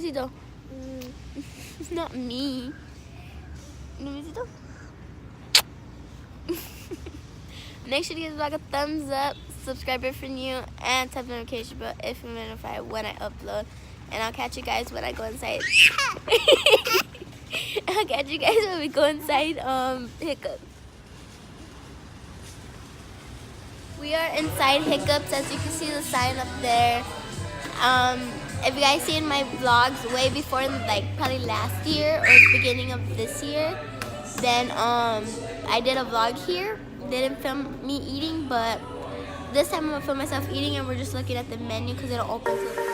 Luisito. Not me. Luisito. Make sure to give the vlog a thumbs up, subscribe if you're new, and tap the notification bell if you're notified when I upload. And I'll catch you guys when I go inside. I'll catch you guys when we go inside Hiccups. We are inside Hiccups, as you can see the sign up there. If you guys seen my vlogs way before, like probably last year or beginning of this year, then I did a vlog here. Didn't film me eating, but this time I'm gonna film myself eating, and we're just looking at the menu because it'll open to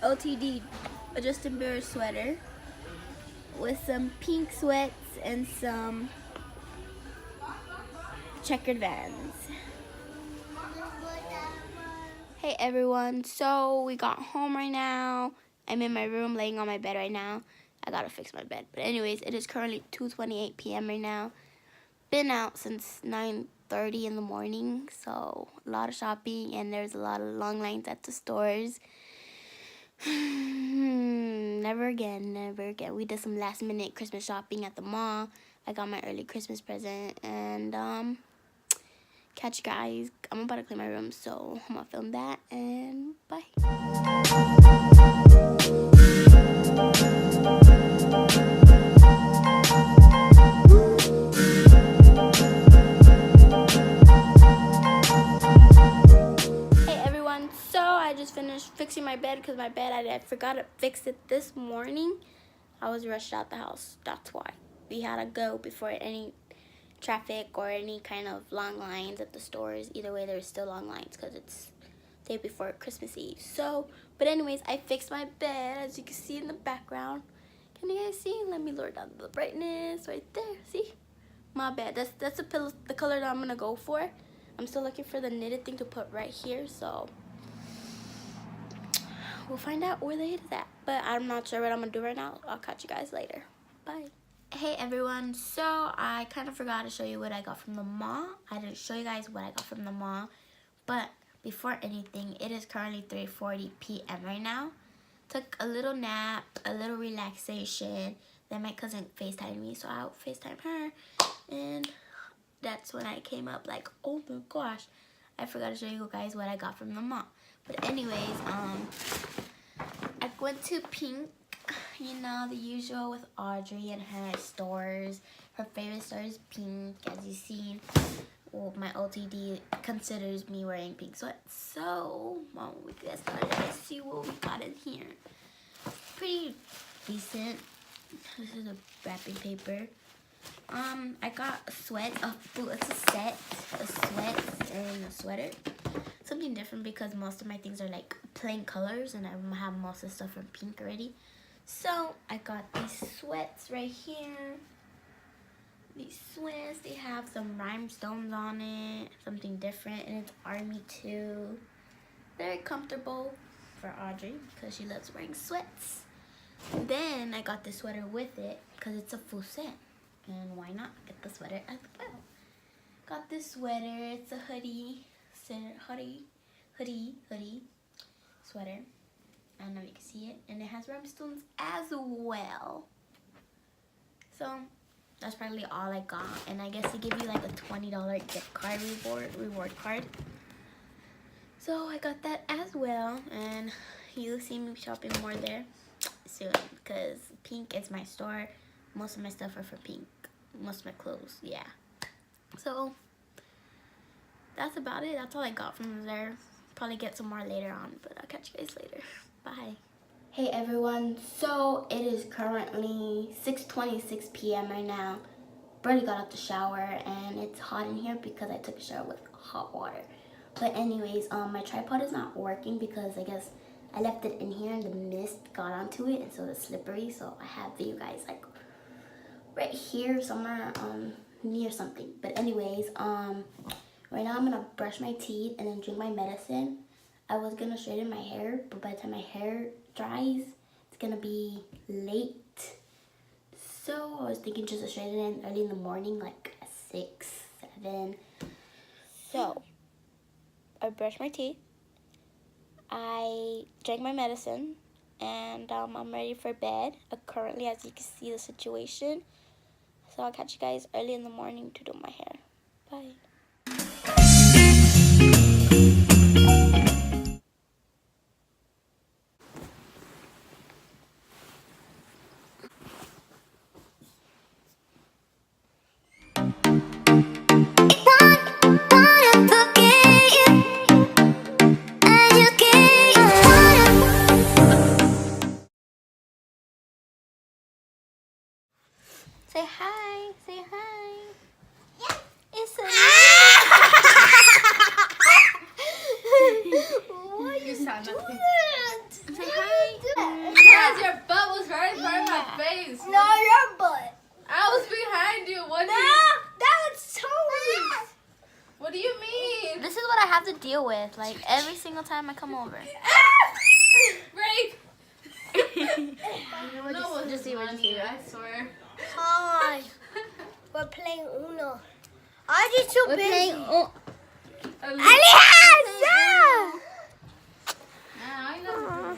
OTD, a Justin Bieber sweater with some pink sweats and some checkered Vans. Hey everyone, so we got home right now. I'm in my room laying on my bed right now. I gotta fix my bed. But anyways, it is currently 2:28 p.m. right now. Been out since 9:30 in the morning, so a lot of shopping, and there's a lot of long lines at the stores. Never again, never again. We did some last minute Christmas shopping at the mall. I got my early Christmas present, and catch you guys. I'm about to clean my room, so I'm gonna film that, and bye. I just finished fixing my bed because my bed, I forgot to fix it this morning. I was rushed out the house. That's why. We had to go before any traffic or any kind of long lines at the stores. Either way, there's still long lines because it's the day before Christmas Eve. So, but anyways, I fixed my bed, as you can see in the background. Can you guys see? Let me lower down the brightness right there. See? My bed. That's the pillow, the color that I'm going to go for. I'm still looking for the knitted thing to put right here, so we'll find out where the hit is at. But I'm not sure what I'm going to do right now. I'll catch you guys later. Bye. Hey everyone, so I kind of forgot to show you what I got from the mall. I didn't show you guys what I got from the mall. But before anything, it is currently 3:40 p.m. right now. Took a little nap, a little relaxation. Then my cousin FaceTimed me, so I'll FaceTime her. And that's when I came up like, oh my gosh, I forgot to show you guys what I got from the mall. But anyways, I went to Pink, you know, the usual with Audrey and her stores. Her favorite store is Pink, as you've seen. Well, my OTD considers me wearing pink sweats. So, well, we get started. Let's see what we got in here. Pretty decent. This is a wrapping paper. I got a sweat. It's a set. A sweat and a sweater. Something different because most of my things are like plain colors, and I have most of the stuff from Pink already. So I got these sweats right here. These sweats, they have some rhinestones on it, something different, and it's army too. Very comfortable for Audrey because she loves wearing sweats. Then I got this sweater with it because it's a full set. And why not get the sweater as well? Got this sweater. It's a hoodie sweater. I don't know if you can see it. And it has rhinestones as well. So that's probably all I got. And I guess they give you like a $20 gift card reward card. So I got that as well. And you'll see me shopping more there soon. Because Pink is my store. Most of my stuff are for Pink. Most of my clothes, yeah. So that's about it. That's all I got from there. Probably get some more later on, but I'll catch you guys later. Bye. Hey everyone, so it is currently 6:26 p.m. right now. Barely got out the shower and it's hot in here because I took a shower with hot water. But anyways, my tripod is not working because I guess I left it in here and the mist got onto it and so it's slippery. So I have you guys like right here somewhere near something. But anyways, right now I'm gonna brush my teeth and then drink my medicine. I was gonna straighten my hair, but by the time my hair dries, it's gonna be late. So I was thinking just to straighten it early in the morning, like 6, 7. So I brushed my teeth, I drank my medicine, and I'm ready for bed. Currently, as you can see the situation. So I'll catch you guys early in the morning to do my hair. Bye. Say hi. Say hi. Yeah. It's a Why you doing that? Say hi. Because your butt was right in front of my face. No, your butt. I was behind you. What do No, you... that's totally. What do you mean? This is what I have to deal with, like every single time I come over. Break. No, just see what you see. I swear. Hi. We're playing Uno. I just too busy. I know.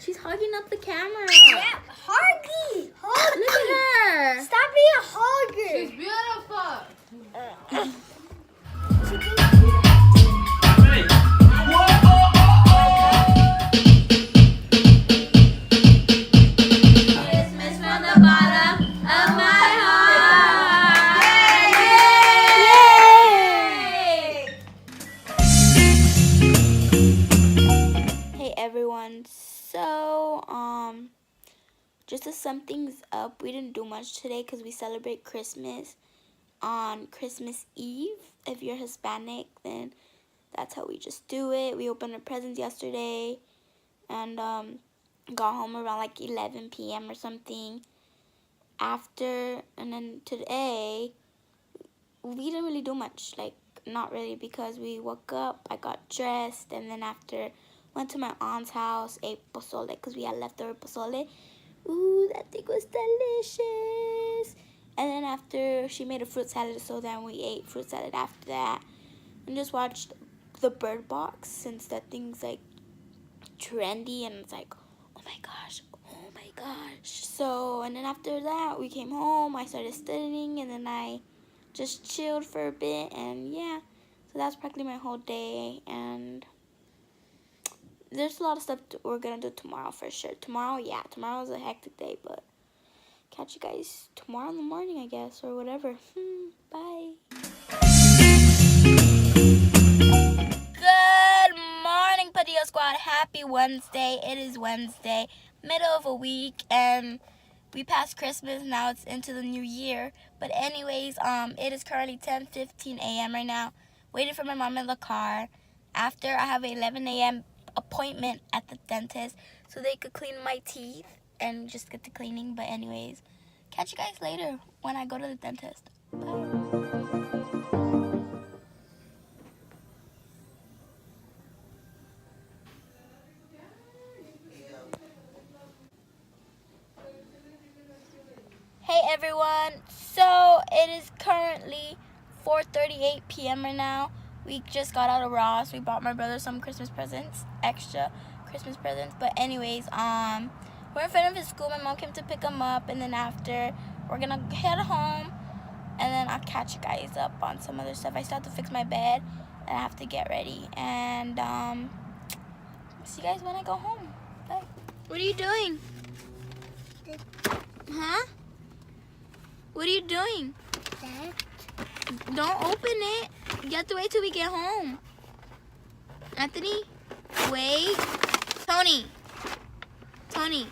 She's hugging up the camera. Yeah, huggy. Huggy. Look at her. Stop being a hugger. She's beautiful. Christmas from the bottom of my heart. Yay! Hey everyone. So, just to sum things up, we didn't do much today because we celebrate Christmas on Christmas Eve. If you're Hispanic, then that's how we just do it. We opened our presents yesterday and got home around like 11 p.m. or something. And then today, we didn't really do much. Like, not really, because we woke up, I got dressed, and then after, went to my aunt's house, ate pozole, because we had leftover pozole. Ooh, that thing was delicious. And then after, she made a fruit salad, so then we ate fruit salad after that. And just watched the Bird Box, since that thing's like trendy, and it's like, oh my gosh. So, and then after that, we came home, I started studying, and then I just chilled for a bit, and yeah. So that's practically my whole day, and there's a lot of stuff we're gonna do tomorrow for sure. Tomorrow's a hectic day, but catch you guys tomorrow in the morning, I guess, or whatever. Bye. Good morning, Padilla Squad. Happy Wednesday. It is Wednesday, middle of a week, and we passed Christmas. Now it's into the new year. But anyways, it is currently 10:15 a.m. right now. Waiting for my mom in the car. After, I have an 11 a.m. appointment at the dentist so they could clean my teeth and just get to cleaning. But anyways, catch you guys later when I go to the dentist. Bye. everyone. So it is currently 4:38 p.m. right now. We just got out of Ross. We bought my brother some Christmas presents, extra Christmas presents. But anyways, we're in front of his school. My mom came to pick him up, and then after we're gonna head home, and then I'll catch you guys up on some other stuff. I still have to fix my bed, and I have to get ready. And see you guys when I go home. Bye. What are you doing? Huh? What are you doing? Don't open it. You have to wait till we get home. Anthony, wait. Tony. Tony,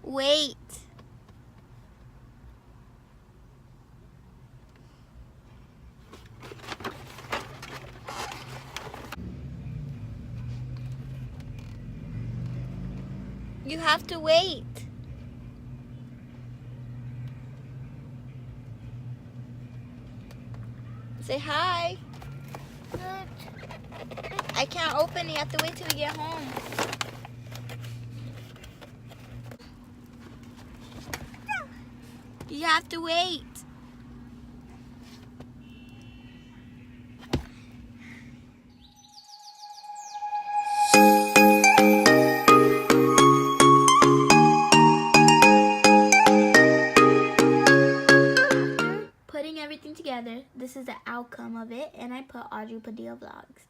wait. You have to wait. Say hi. I can't open it. You have to wait till we get home. You have to wait. Putting everything together, this is the outcome of it, and I put Audrey Padilla Vlogs.